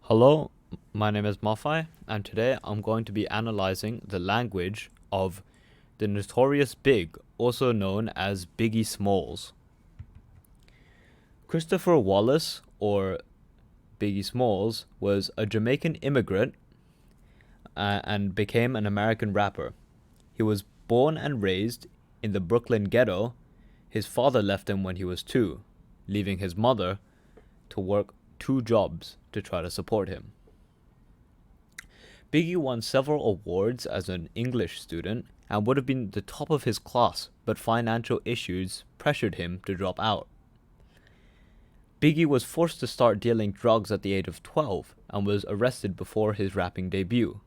Hello, my name is Mafai, and today I'm going to be analyzing the language of the notorious Big, also known as Biggie Smalls. Christopher Wallace, or Biggie Smalls, was a Jamaican immigrant and became an American rapper. He was born and raised in the Brooklyn ghetto. His father left him when he was 2, leaving his mother to work 2 jobs to try to support him. Biggie won several awards as an English student and would have been the top of his class, but financial issues pressured him to drop out. Biggie was forced to start dealing drugs at the age of 12 and was arrested before his rapping debut.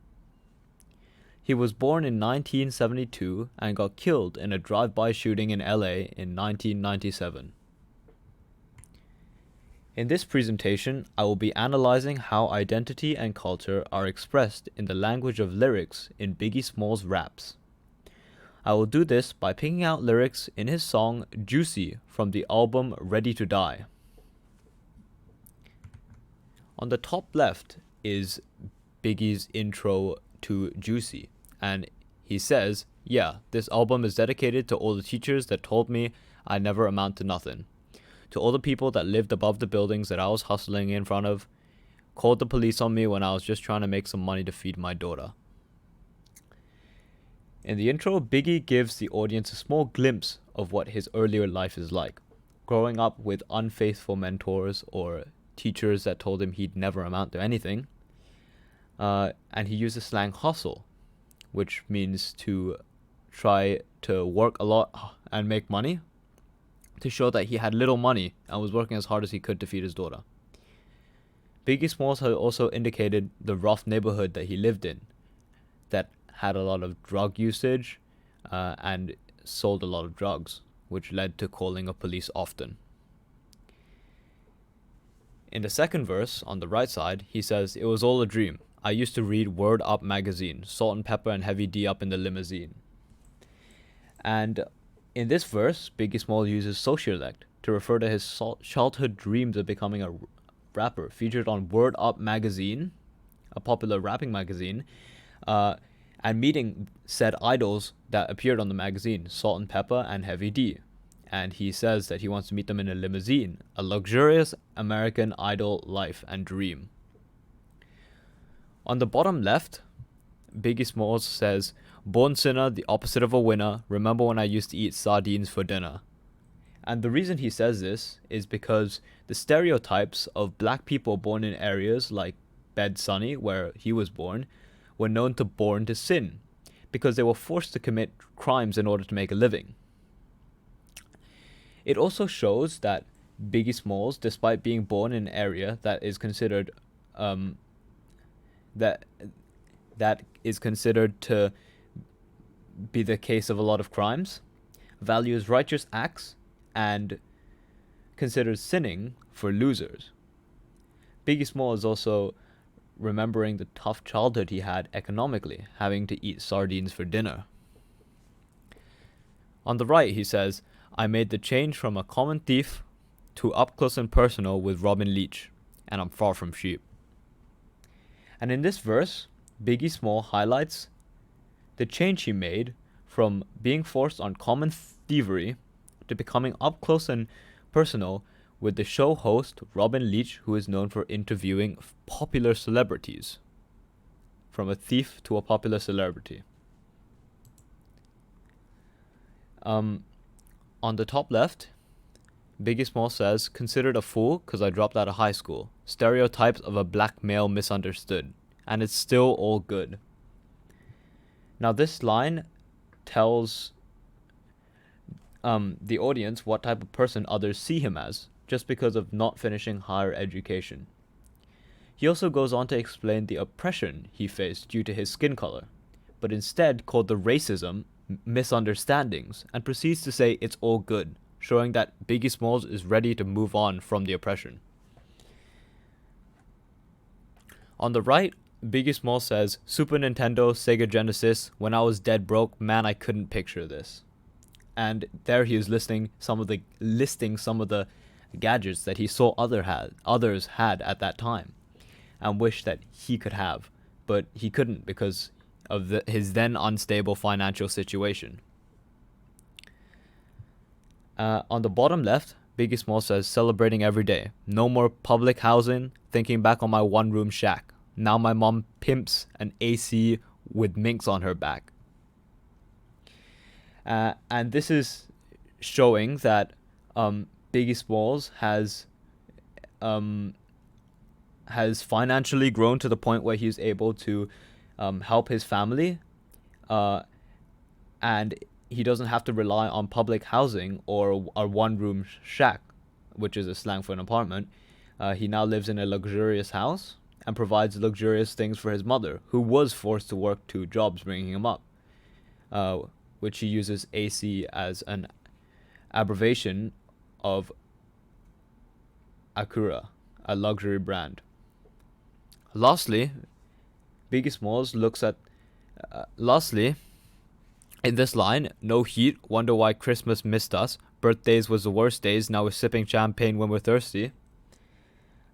He was born in 1972 and got killed in a drive-by shooting in LA in 1997. In this presentation, I will be analyzing how identity and culture are expressed in the language of lyrics in Biggie Smalls' raps. I will do this by picking out lyrics in his song Juicy from the album Ready to Die. On the top left is Biggie's intro to Juicy, and he says, "Yeah, this album is dedicated to all the teachers that told me I never amount to nothing. To all the people that lived above the buildings that I was hustling in front of, called the police on me when I was just trying to make some money to feed my daughter." In the intro, Biggie gives the audience a small glimpse of what his earlier life is like, growing up with unfaithful mentors or teachers that told him he'd never amount to anything. And he uses slang hustle, which means to try to work a lot and make money, to show that he had little money and was working as hard as he could to feed his daughter. Biggie Smalls had also indicated the rough neighborhood that he lived in, that had a lot of drug usage and sold a lot of drugs, which led to calling of police often. In the second verse, on the right side, he says, "It was all a dream. I used to read Word Up magazine, Salt and Pepper and Heavy D up in the limousine." And in this verse, Biggie Smalls uses sociolect to refer to his childhood dreams of becoming a rapper, featured on Word Up magazine, a popular rapping magazine, and meeting said idols that appeared on the magazine, Salt and Pepper and Heavy D. And he says that he wants to meet them in a limousine, a luxurious American Idol life and dream. On the bottom left, Biggie Smalls says, "Born sinner, the opposite of a winner. Remember when I used to eat sardines for dinner?" And the reason he says this is because the stereotypes of black people born in areas like Bed-Stuy, where he was born, were known to born to sin, because they were forced to commit crimes in order to make a living. It also shows that Biggie Smalls, despite being born in an area that is considered that is considered to be the case of a lot of crimes, values righteous acts and considers sinning for losers. Biggie Smalls is also remembering the tough childhood he had economically, having to eat sardines for dinner. On the right, he says, "I made the change from a common thief to up close and personal with Robin Leach, and I'm far from cheap." And in this verse, Biggie Small highlights the change he made from being forced on common thievery to becoming up close and personal with the show host Robin Leach, who is known for interviewing popular celebrities. From a thief to a popular celebrity. On the top left, Biggie Small says, "Considered a fool because I dropped out of high school. Stereotypes of a black male misunderstood. And it's still all good." Now this line tells the audience what type of person others see him as, just because of not finishing higher education. He also goes on to explain the oppression he faced due to his skin color, but instead called the racism misunderstandings, and proceeds to say it's all good, showing that Biggie Smalls is ready to move on from the oppression. On the right, Biggie Smalls says, "Super Nintendo, Sega Genesis, when I was dead broke, man, I couldn't picture this." And there he is listing some of the gadgets that he saw others had at that time. and wished that he could have, but he couldn't because of his then unstable financial situation. On the bottom left, Biggie Smalls says, celebrating every day. No more public housing, thinking back on my one-room shack. Now my mom pimps an AC with minks on her back. And this is showing that Biggie Smalls has financially grown to the point where he's able to help his family, and he doesn't have to rely on public housing or a one-room shack, which is a slang for an apartment. He now lives in a luxurious house and provides luxurious things for his mother, who was forced to work 2 jobs bringing him up, which he uses AC as an abbreviation of Acura, a luxury brand. Lastly, Biggie Smalls looks at... in this line, no heat, wonder why Christmas missed us, birthdays was the worst days, now we're sipping champagne when we're thirsty.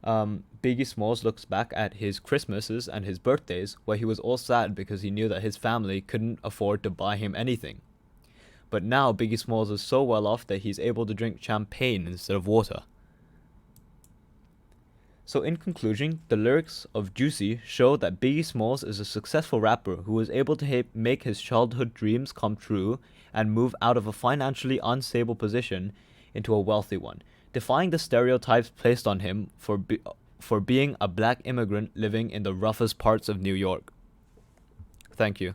Biggie Smalls looks back at his Christmases and his birthdays where he was all sad because he knew that his family couldn't afford to buy him anything. But now Biggie Smalls is so well off that he's able to drink champagne instead of water. So in conclusion, the lyrics of Juicy show that Biggie Smalls is a successful rapper who was able to make his childhood dreams come true and move out of a financially unstable position into a wealthy one, defying the stereotypes placed on him for being a black immigrant living in the roughest parts of New York. Thank you.